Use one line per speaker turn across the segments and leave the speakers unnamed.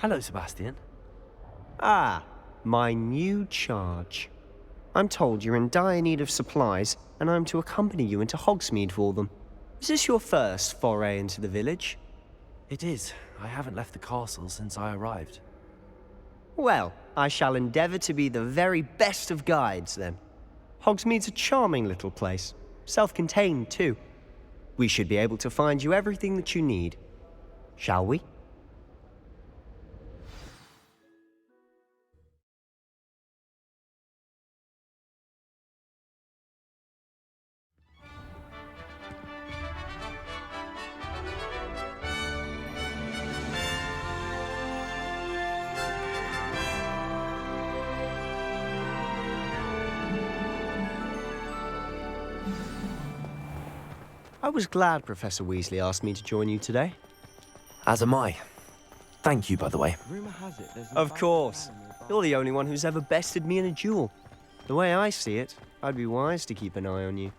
Hello, Sebastian.
Ah, my new charge. I'm told you're in dire need of supplies, and I'm to accompany you into Hogsmeade for them. Is this your first foray into the village?
It is. I haven't left the castle since I arrived.
Well, I shall endeavour to be the very best of guides, then. Hogsmeade's a charming little place, self-contained too. We should be able to find you everything that you need. Shall we? I was glad Professor Weasley asked me to join you today.
As am I. Thank you, by the way.
Of course. You're the only one who's ever bested me in a duel. The way I see it, I'd be wise to keep an eye on you.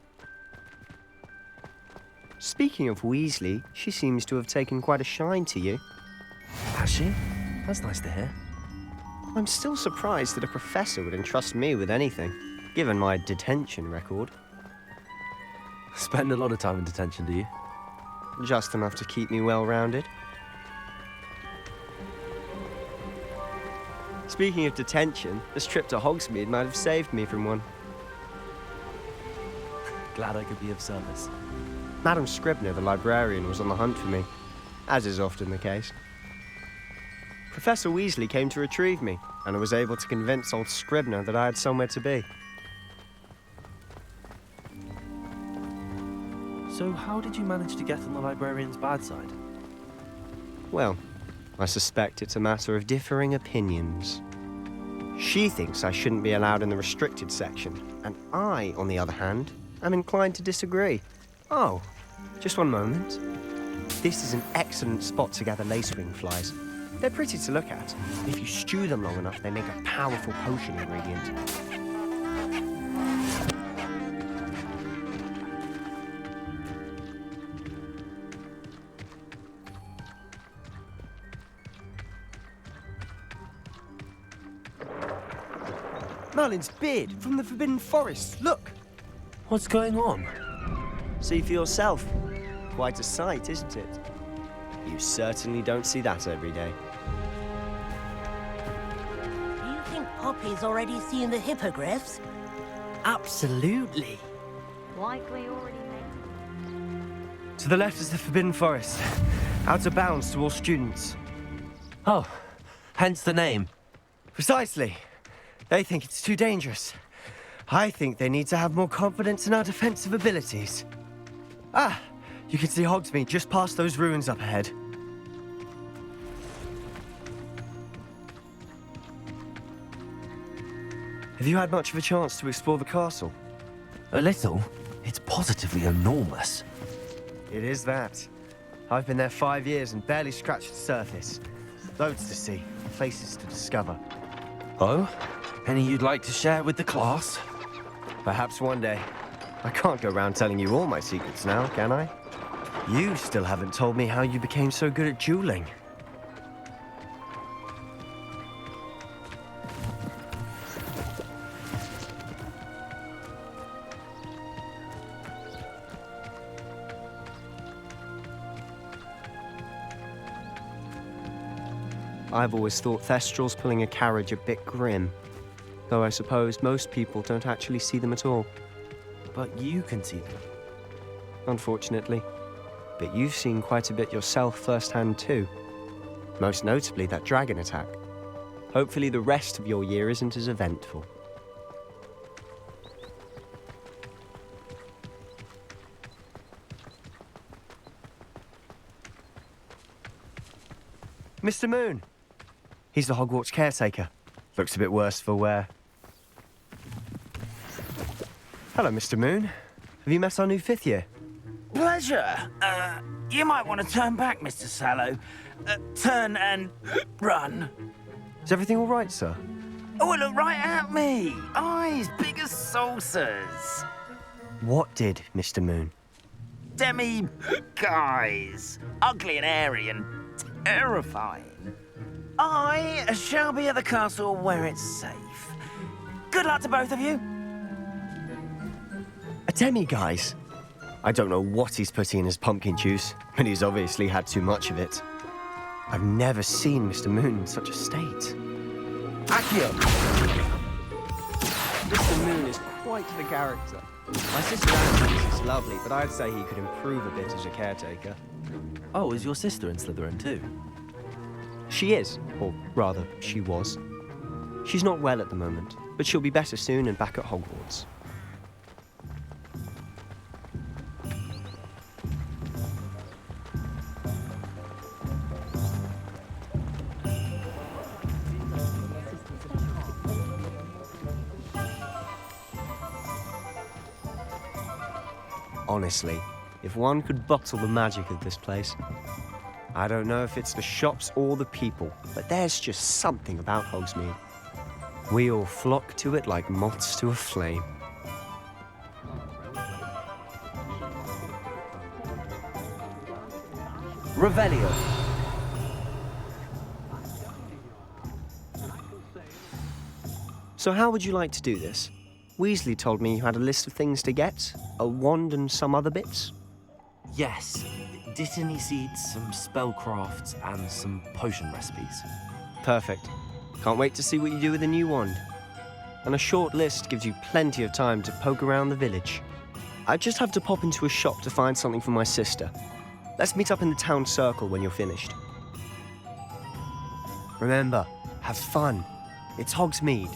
Speaking of Weasley, she seems to have taken quite a shine to you.
Has she? That's nice to hear.
I'm still surprised that a professor would entrust me with anything, given my detention record.
Spend a lot of time in detention, do you?
Just enough to keep me well-rounded. Speaking of detention, this trip to Hogsmeade might have saved me from one.
Glad I could be of service.
Madam Scribner, the librarian, was on the hunt for me, as is often the case. Professor Weasley came to retrieve me, and I was able to convince old Scribner that I had somewhere to be.
So how did you manage to get on the librarian's bad side?
Well, I suspect it's a matter of differing opinions. She thinks I shouldn't be allowed in the restricted section, and I, on the other hand, am inclined to disagree. Oh, just one moment. This is an excellent spot to gather lacewing flies. They're pretty to look at. If you stew them long enough, they make a powerful potion ingredient. Merlin's beard from the Forbidden Forest. Look!
What's going on?
See for yourself. Quite a sight, isn't it? You certainly don't see that every day.
Do you think Poppy's already seen the hippogriffs?
Absolutely.
Likely already made.
To the left is the Forbidden Forest. Out of bounds to all students.
Oh, hence the name.
Precisely. They think it's too dangerous. I think they need to have more confidence in our defensive abilities. Ah, you can see Hogsmeade just past those ruins up ahead. Have you had much of a chance to explore the castle?
A little. It's positively enormous.
It is that. I've been there 5 years and barely scratched the surface. Loads to see, places to discover.
Oh? Any you'd like to share with the class?
Perhaps one day. I can't go around telling you all my secrets now, can I? You still haven't told me how you became so good at dueling. I've always thought Thestrals pulling a carriage a bit grim. Though I suppose most people don't actually see them at all.
But you can see them.
Unfortunately. But you've seen quite a bit yourself firsthand too. Most notably that dragon attack. Hopefully the rest of your year isn't as eventful. Mr. Moon! He's the Hogwarts caretaker. Looks a bit worse for wear. Hello, Mr. Moon. Have you met our new 5th year?
Pleasure. You might want to turn back, Mr. Sallow. Turn and run.
Is everything all right, sir?
Oh, look right at me. Eyes big as saucers.
What did, Mr. Moon?
Demi guys. Ugly and airy and terrifying. I shall be at the castle where it's safe. Good luck to both of you.
A demi-guise? I don't know what he's putting in his pumpkin juice, but he's obviously had too much of it. I've never seen Mr. Moon in such a state. Accio! Mr. Moon is quite the character. My sister Anne thinks he's lovely, but I'd say he could improve a bit as a caretaker.
Oh, is your sister in Slytherin too?
She is, or rather, she was. She's not well at the moment, but she'll be better soon and back at Hogwarts. Honestly, if one could bottle the magic of this place. I don't know if it's the shops or the people, but there's just something about Hogsmeade. We all flock to it like moths to a flame.
Revelio.
So how would you like to do this? Weasley told me you had a list of things to get, a wand and some other bits.
Yes. Dittany seeds, some spellcrafts, and some potion recipes.
Perfect. Can't wait to see what you do with the new wand. And a short list gives you plenty of time to poke around the village. I just have to pop into a shop to find something for my sister. Let's meet up in the town circle when you're finished. Remember, have fun. It's Hogsmeade.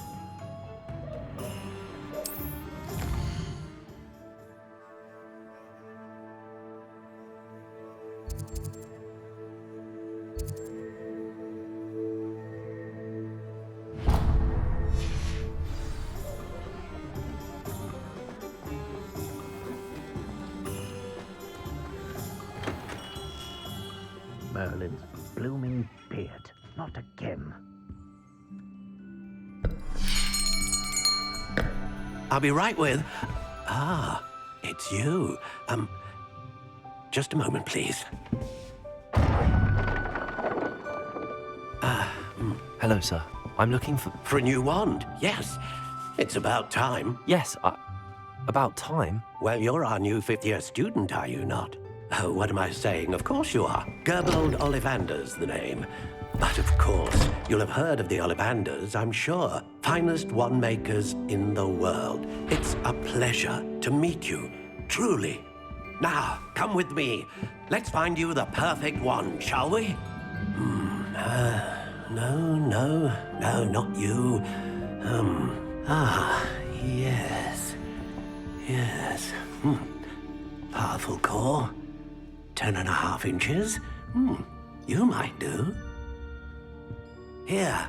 Merlin's blooming beard. Not again.
I'll be right with... Ah, it's you. Just a moment, please.
Hello, sir. I'm looking for...
For a new wand, yes. It's about time.
Yes, about time.
Well, you're our new fifth-year student, are you not? Oh, what am I saying? Of course you are. Gerbold Ollivander's the name. But of course, you'll have heard of the Ollivanders, I'm sure. Finest wand makers in the world. It's a pleasure to meet you, truly. Now, come with me. Let's find you the perfect wand, shall we? No, not you. Yes. Powerful core. 10.5 inches. You might do. Here,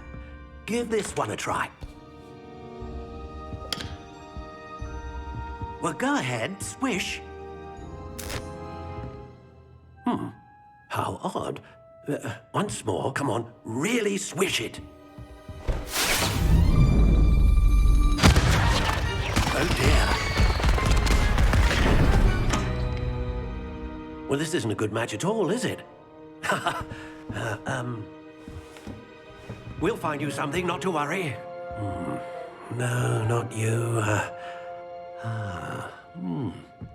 give this one a try. Well, go ahead, swish. How odd. Once more, come on, really swish it. Oh dear. Well, this isn't a good match at all, is it? We'll find you something, not to worry. No, not you.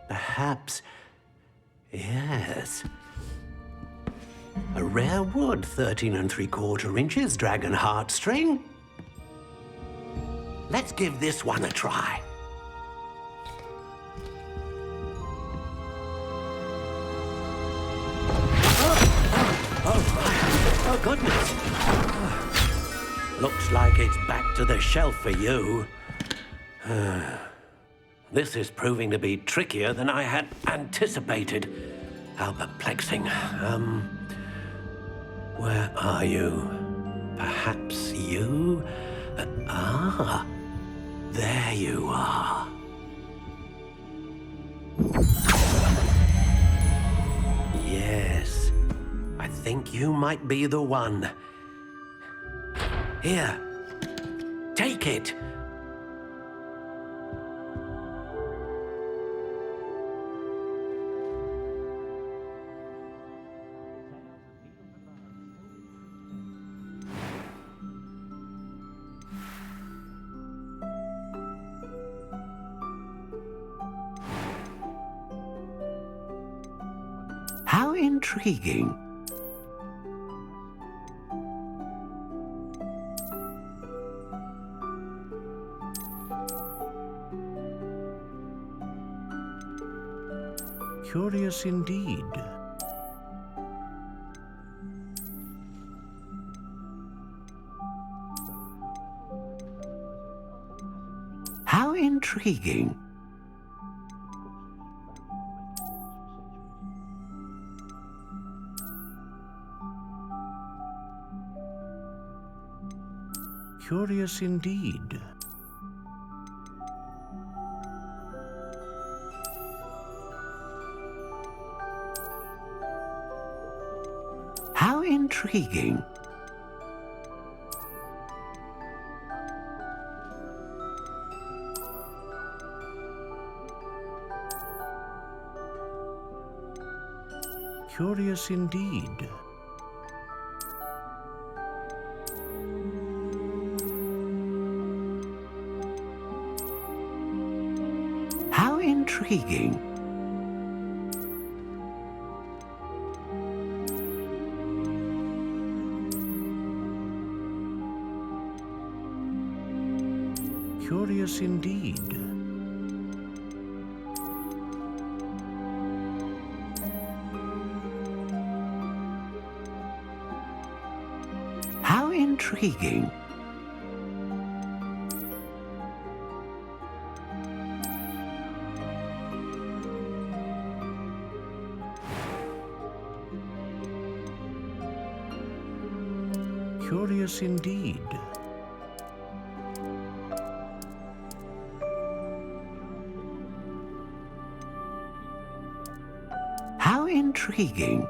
Perhaps. Yes. A rare wood, 13 3/4 inches, dragon heartstring. Let's give this one a try. Oh, goodness. Looks like it's back to the shelf for you. This is proving to be trickier than I had anticipated. How perplexing. Where are you? Perhaps you? There you are. Yes. I think you might be the one. Here. Take it. How intriguing.
Curious indeed.
How intriguing.
Curious indeed.
How intriguing.
Curious indeed.
How intriguing.
Curious indeed.
How intriguing.
Curious indeed.
How intriguing.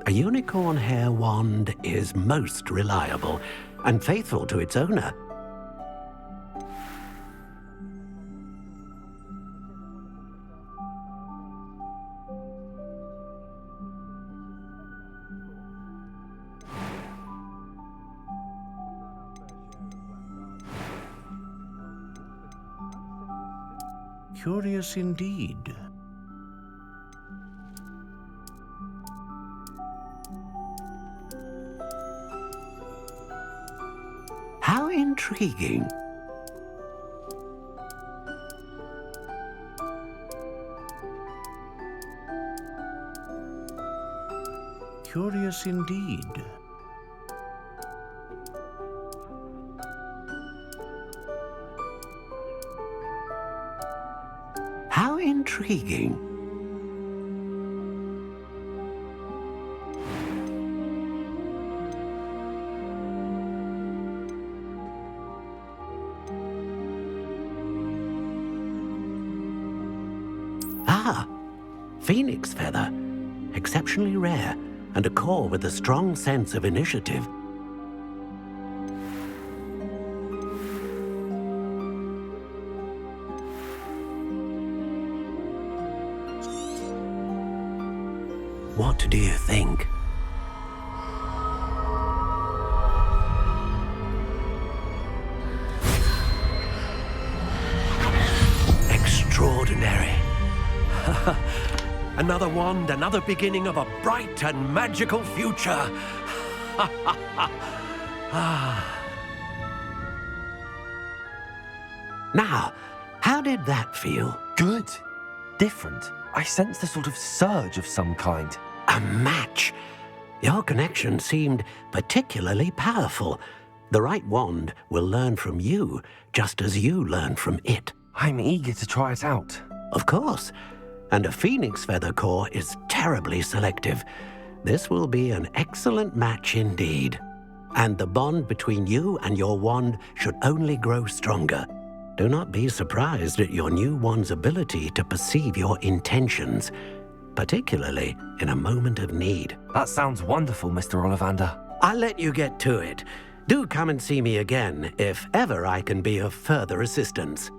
A unicorn hair wand is most reliable and faithful to its owner.
Curious indeed.
How intriguing.
Curious indeed.
How intriguing. Ah, phoenix feather. Exceptionally rare, and a core with a strong sense of initiative. What do you think? Extraordinary. Another wand, another beginning of a bright and magical future. Now, how did that feel?
Good. Different. I sensed a sort of surge of some kind.
A match. Your connection seemed particularly powerful. The right wand will learn from you, just as you learn from it.
I'm eager to try it out.
Of course. And a phoenix feather core is terribly selective. This will be an excellent match indeed. And the bond between you and your wand should only grow stronger. Do not be surprised at your new wand's ability to perceive your intentions, particularly in a moment of need.
That sounds wonderful, Mr. Ollivander.
I'll let you get to it. Do come and see me again if ever I can be of further assistance.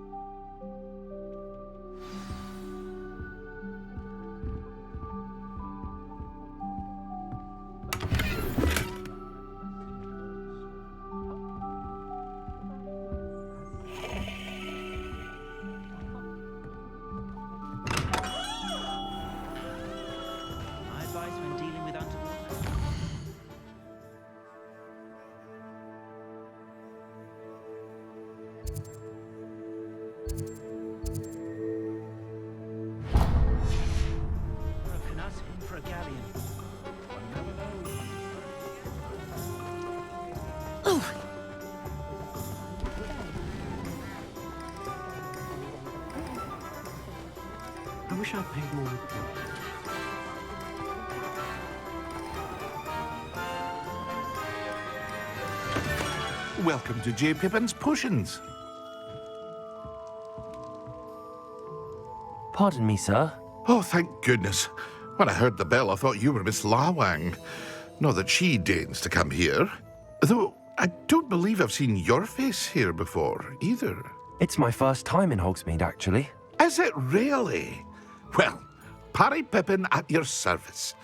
My advice when dealing with untoward. For a canut, in for a galleon. One never knows.
I wish I'd paid more.
Welcome to J. Pippin's Potions.
Pardon me, sir.
Oh, thank goodness. When I heard the bell, I thought you were Miss Lawang. Not that she deigns to come here. Though, I don't believe I've seen your face here before, either.
It's my first time in Hogsmeade, actually.
Is it really? Well, Parry Pippin at your service.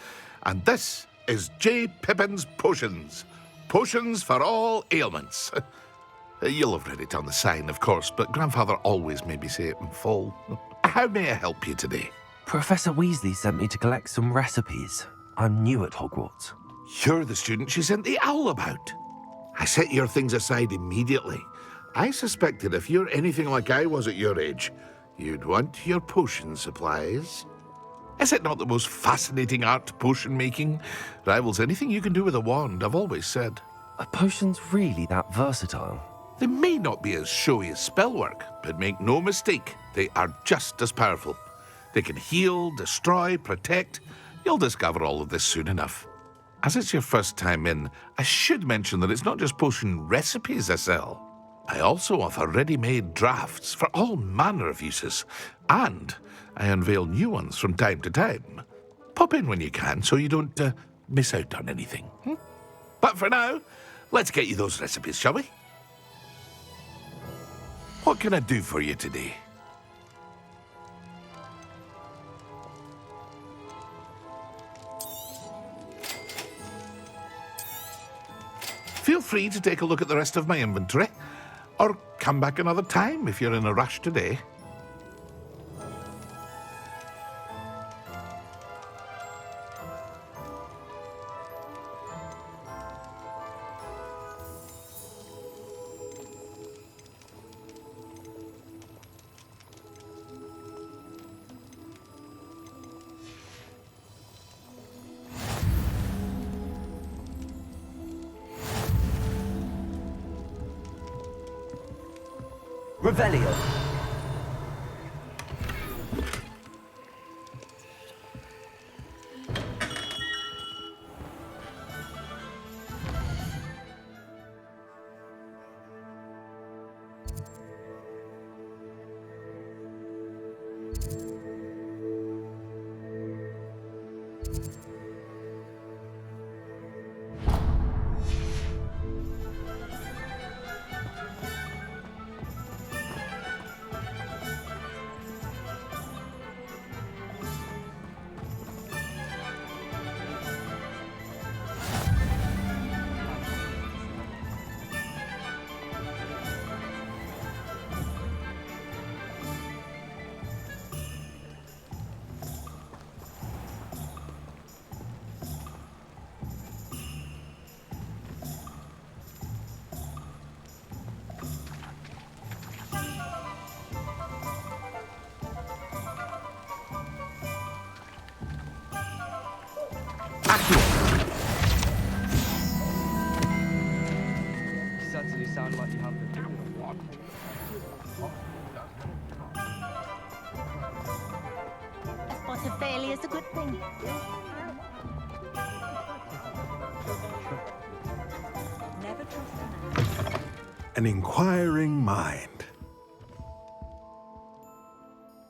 And this is J. Pippin's Potions. Potions for all ailments. You'll have read it on the sign, of course, but Grandfather always made me say it in full. How may I help you today?
Professor Weasley sent me to collect some recipes. I'm new at Hogwarts.
You're the student she sent the owl about. I set your things aside immediately. I suspected if you're anything like I was at your age, you'd want your potion supplies. Is it not the most fascinating art, potion making? Rivals anything you can do with a wand, I've always said.
Are potions really that versatile?
They may not be as showy as spellwork, but make no mistake, they are just as powerful. They can heal, destroy, protect. You'll discover all of this soon enough. As it's your first time in, I should mention that it's not just potion recipes I sell. I also offer ready-made drafts for all manner of uses, and I unveil new ones from time to time. Pop in when you can so you don't miss out on anything. But for now, let's get you those recipes, shall we? What can I do for you today? Feel free to take a look at the rest of my inventory, or come back another time if you're in a rush today.
Revelio.
Certainly sound like you have the
A spot of failure is a good thing. Never trust a man.
An inquiring mind.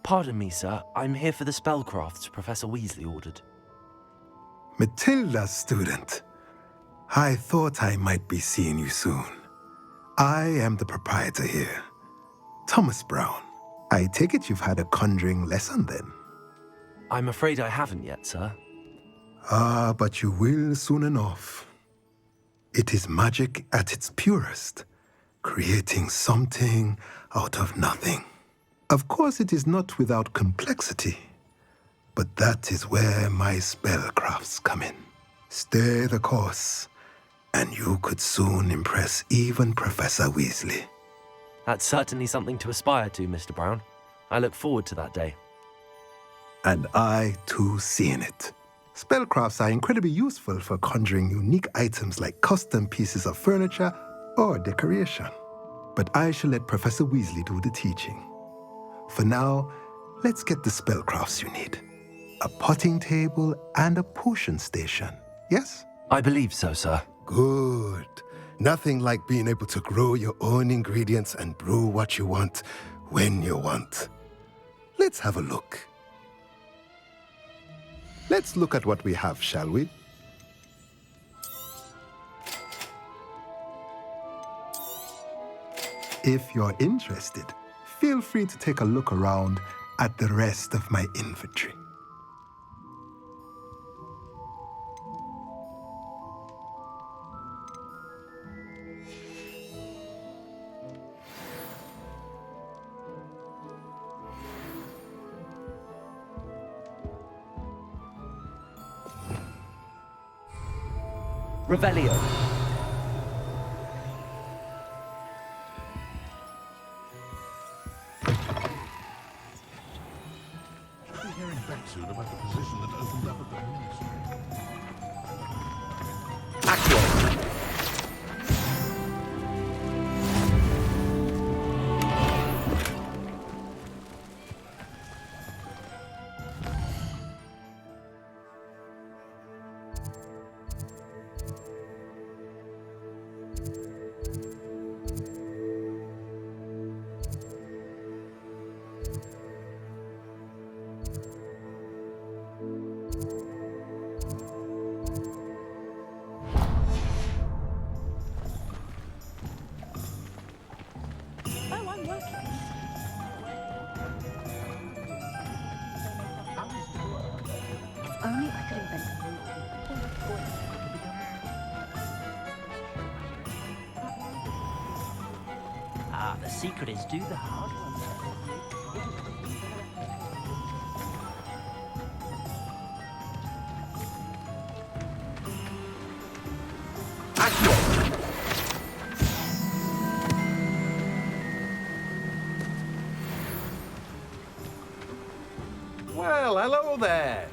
Pardon me, sir. I'm here for the spellcrafts Professor Weasley ordered.
Matilda's student. I thought I might be seeing you soon. I am the proprietor here, Thomas Brown. I take it you've had a conjuring lesson then?
I'm afraid I haven't yet, sir.
Ah, but you will soon enough. It is magic at its purest, creating something out of nothing. Of course, it is not without complexity, but that is where my spellcrafts come in. Stay the course, and you could soon impress even Professor Weasley.
That's certainly something to aspire to, Mr. Brown. I look forward to that day.
And I, too, seeing it. Spellcrafts are incredibly useful for conjuring unique items like custom pieces of furniture or decoration. But I shall let Professor Weasley do the teaching. For now, let's get the spellcrafts you need. A potting table and a potion station, yes?
I believe so, sir.
Good. Nothing like being able to grow your own ingredients and brew what you want when you want. Let's have a look. Let's look at what we have, shall we? If you're interested, feel free to take a look around at the rest of my inventory.
Revelio.
Should be hearing back soon about the position that opened up at the ministry.
Only I could invent a routine.
Ah, the secret is do the hard ones.
Well, hello there.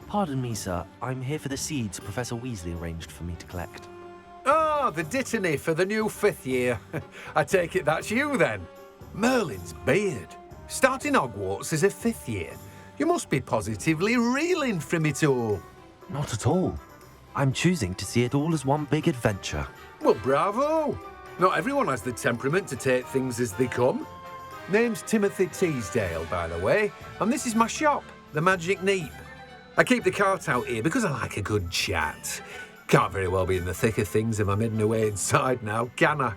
Pardon me, sir. I'm here for the seeds Professor Weasley arranged for me to collect.
Oh, the dittany for the new 5th year. I take it that's you then. Merlin's beard. Starting Hogwarts as a 5th year. You must be positively reeling from it all.
Not at all. I'm choosing to see it all as one big adventure.
Well, bravo. Not everyone has the temperament to take things as they come. Name's Timothy Teasdale, by the way, and this is my shop, the Magic Neep. I keep the cart out here because I like a good chat. Can't very well be in the thick of things if I'm hidden away inside now, can I?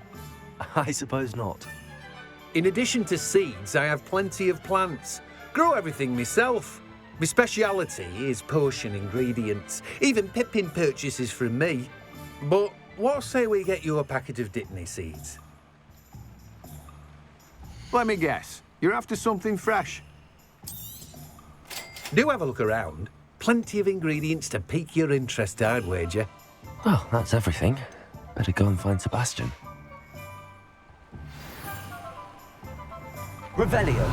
I suppose not.
In addition to seeds, I have plenty of plants. Grow everything myself. My speciality is potion ingredients. Even Pippin purchases from me. But what say we get you a packet of Dittany seeds?
Let me guess. You're after something fresh.
Do have a look around. Plenty of ingredients to pique your interest, I'd wager.
Well, that's everything. Better go and find Sebastian. Revelio.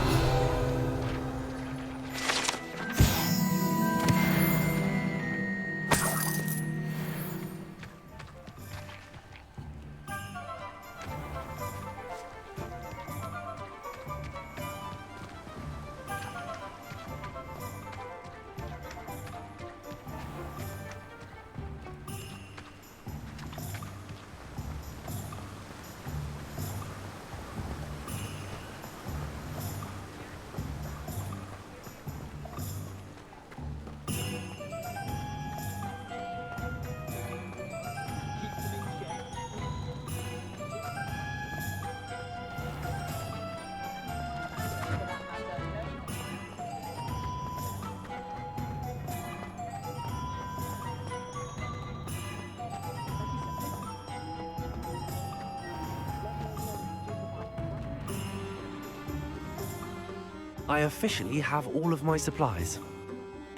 I officially have all of my supplies.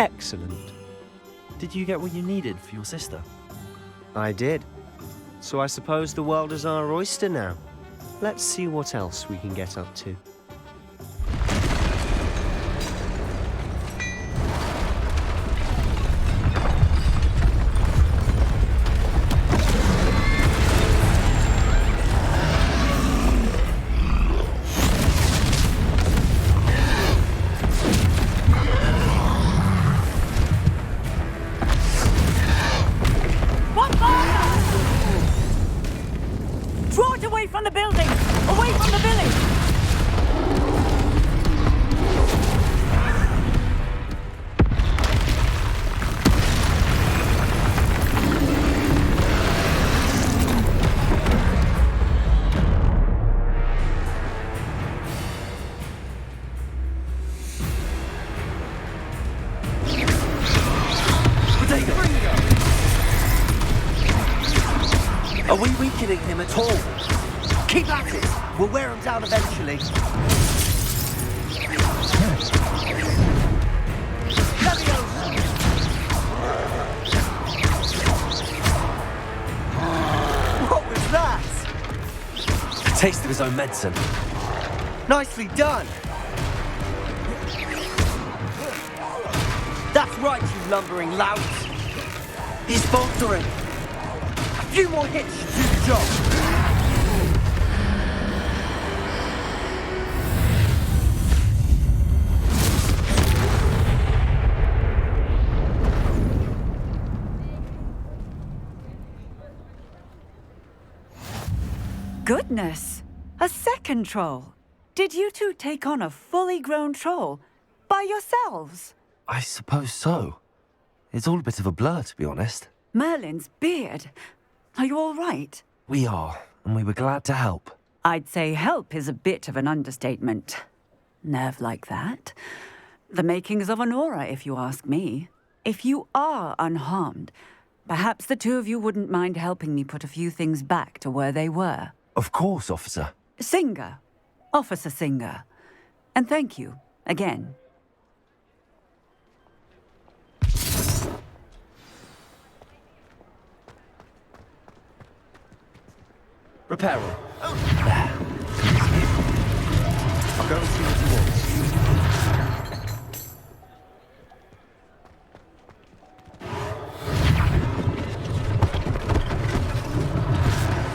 Excellent.
Did you get what you needed for your sister?
I did. So I suppose the world is our oyster now. Let's see what else we can get up to.
Draw it away from the building! Away from the village!
Are we weakening him at all? Keep at it! We'll wear him down eventually. What was that?
A taste of his own medicine.
Nicely done! That's right, you lumbering lout! He's faltering! A few more hits should do the job!
Goodness! A second troll! Did you two take on a fully grown troll? By yourselves?
I suppose so. It's all a bit of a blur, to be honest.
Merlin's beard. Are you all right?
We are, and we were glad to help.
I'd say help is a bit of an understatement. Nerve like that. The makings of an aura, if you ask me. If you are unharmed, perhaps the two of you wouldn't mind helping me put a few things back to where they were.
Of course, officer.
Singer. Officer Singer. And thank you, again.
Repair him.
I'll go and see what he wants.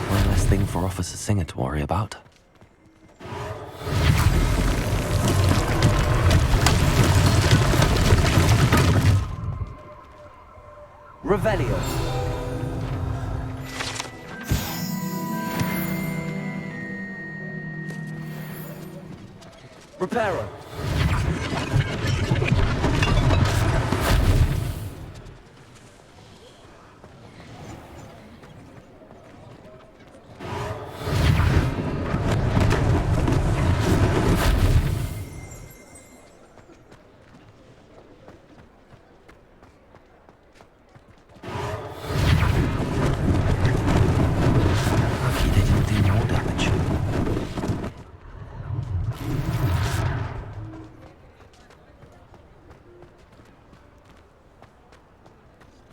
One less thing for Officer Singer to worry about.
Revelio.
Repairer. Lucky they didn't do more damage.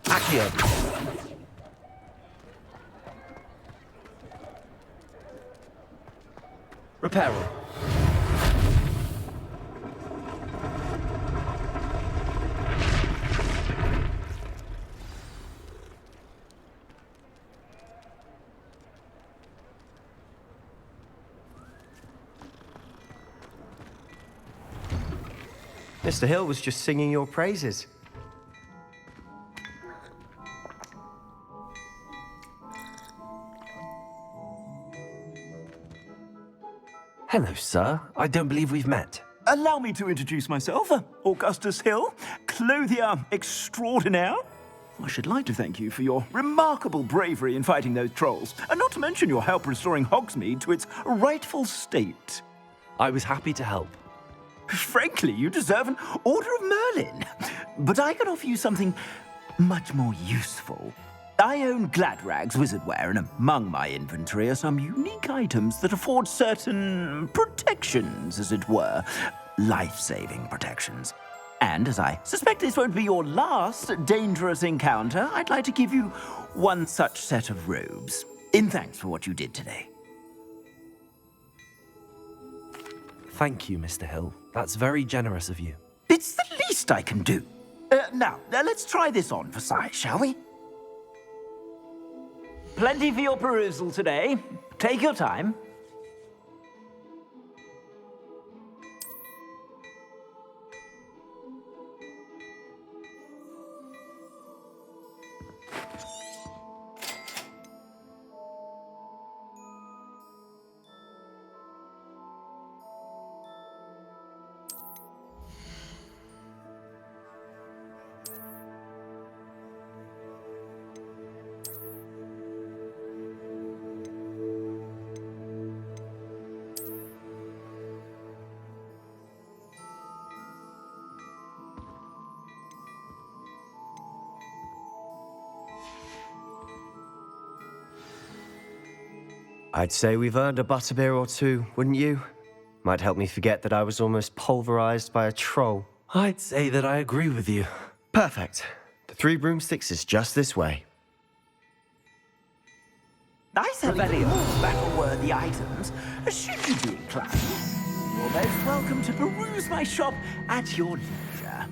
Accio. Repairer.
Mr. Hill was just singing your praises.
Hello, sir. I don't believe we've met.
Allow me to introduce myself, Augustus Hill, clothier extraordinaire. I should like to thank you for your remarkable bravery in fighting those trolls, and not to mention your help restoring Hogsmeade to its rightful state.
I was happy to help.
Frankly, you deserve an Order of Merlin. But I can offer you something much more useful. I own Gladrag's wizardware, and among my inventory are some unique items that afford certain protections, as it were. life-saving protections. And as I suspect this won't be your last dangerous encounter, I'd like to give you one such set of robes, in thanks for what you did today.
Thank you, Mr. Hill. That's very generous of you.
It's the least I can do. Now, let's try this on for size, shall we? Plenty for your perusal today. Take your time.
I'd say we've earned a butterbeer or two, wouldn't you? Might help me forget that I was almost pulverized by a troll.
I'd say that I agree with you.
Perfect. The 3 broomsticks is just this way.
I sell very battle-worthy items. Should you be inclined, you're most welcome to peruse my shop at your leisure.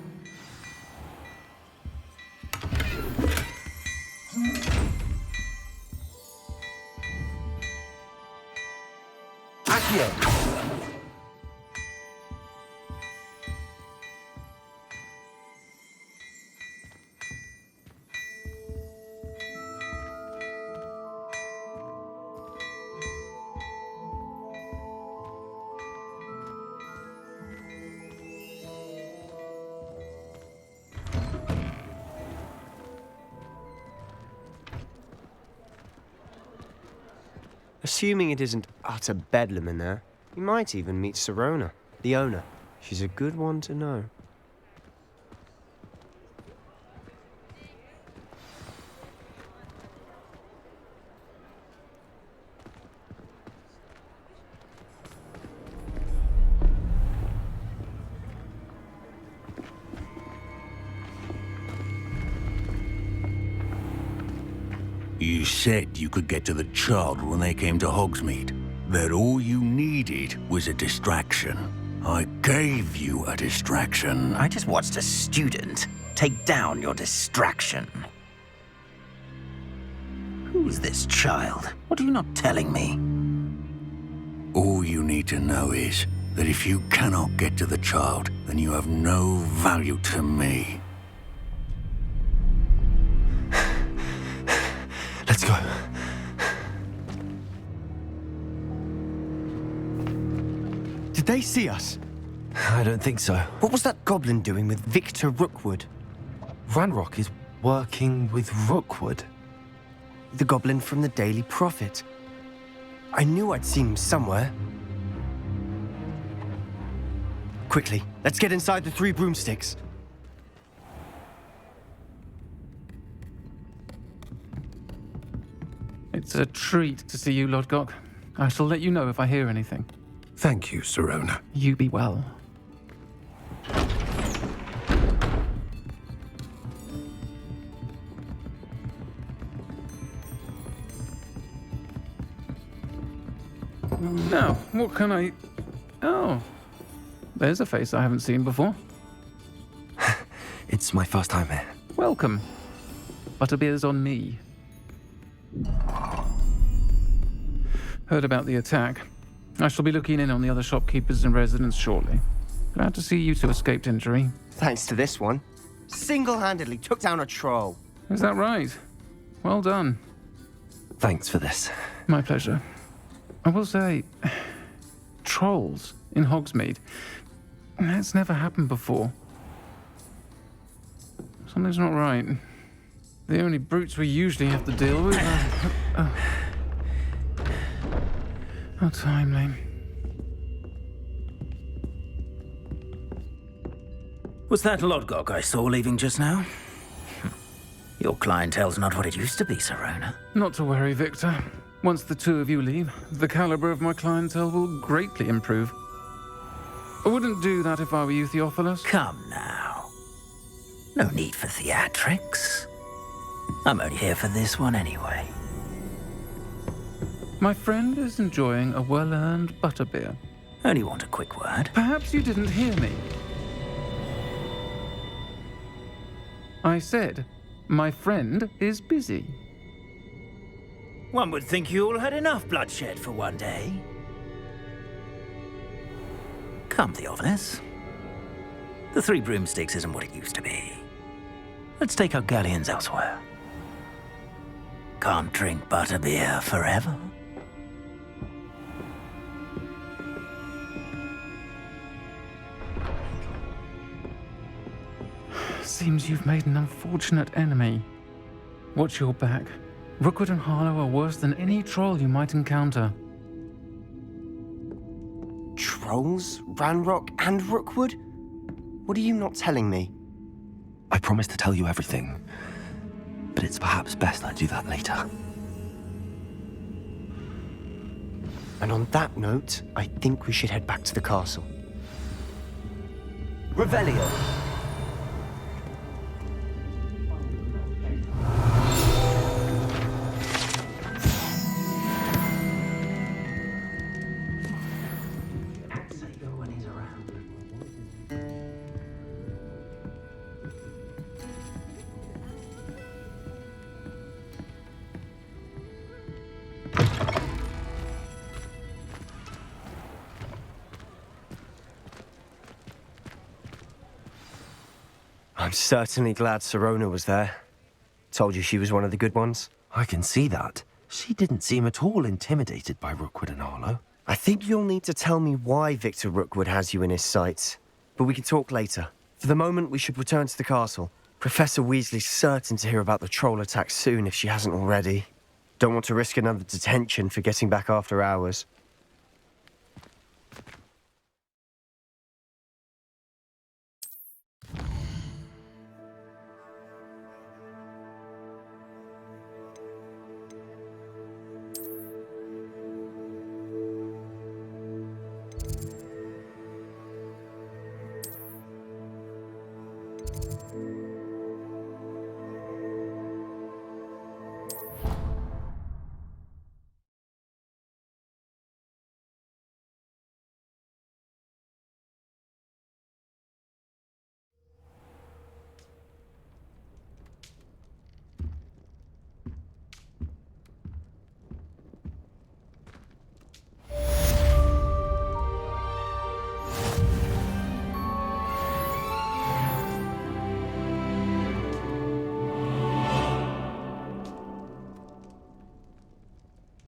Assuming it isn't utter bedlam in there, you might even meet Sirona, the owner. She's a good one to know.
You said you could get to the child when they came to Hogsmeade. That all you needed was a distraction. I gave you a distraction.
I just watched a student take down your distraction. Who's this child? What are you not telling me?
All you need to know is that if you cannot get to the child, then you have no value to me.
Let's go. Did they see us?
I don't think so.
What was that goblin doing with Victor Rookwood?
Ranrock is working with Rookwood.
The goblin from the Daily Prophet. I knew I'd seen him somewhere. Quickly, let's get inside the 3 broomsticks.
It's a treat to see you, Lodgok. I shall let you know if I hear anything.
Thank you, Sirona.
You be well. Now, what can I... Oh, there's a face I haven't seen before.
It's my first time here.
Welcome. Butterbeer's on me. Heard about the attack. I shall be looking in on the other shopkeepers and residents shortly. Glad to see you two escaped injury.
Thanks to this one. Single-handedly took down a troll.
Is that right? Well done.
Thanks for this.
My pleasure. I will say, trolls in Hogsmeade. That's never happened before. Something's not right. The only brutes we usually have to deal with are... How timely.
Was that Lodgok I saw leaving just now? Your clientele's not what it used to be, Sirona.
Not to worry, Victor. Once the 2 of you leave, the caliber of my clientele will greatly improve. I wouldn't do that if I were you, Theophilus.
Come now. No need for theatrics. I'm only here for this one anyway.
My friend is enjoying a well-earned butterbeer.
Only want a quick word.
Perhaps you didn't hear me. I said, my friend is busy.
One would think you all had enough bloodshed for one day. Come, Theophilus. The Three Broomsticks isn't what it used to be. Let's take our galleons elsewhere. Can't drink butterbeer forever.
Seems you've made an unfortunate enemy. Watch your back. Rookwood and Harlow are worse than any troll you might encounter.
Trolls? Ranrock and Rookwood? What are you not telling me?
I promised to tell you everything, but it's perhaps best I do that later.
And on that note, I think we should head back to the castle. Revelio! I'm certainly glad Sirona was there. Told you she was one of the good ones.
I can see that. She didn't seem at all intimidated by Rookwood and Harlow.
I think you'll need to tell me why Victor Rookwood has you in his sights. But we can talk later. For the moment, we should return to the castle. Professor Weasley's certain to hear about the troll attack soon if she hasn't already. Don't want to risk another detention for getting back after hours.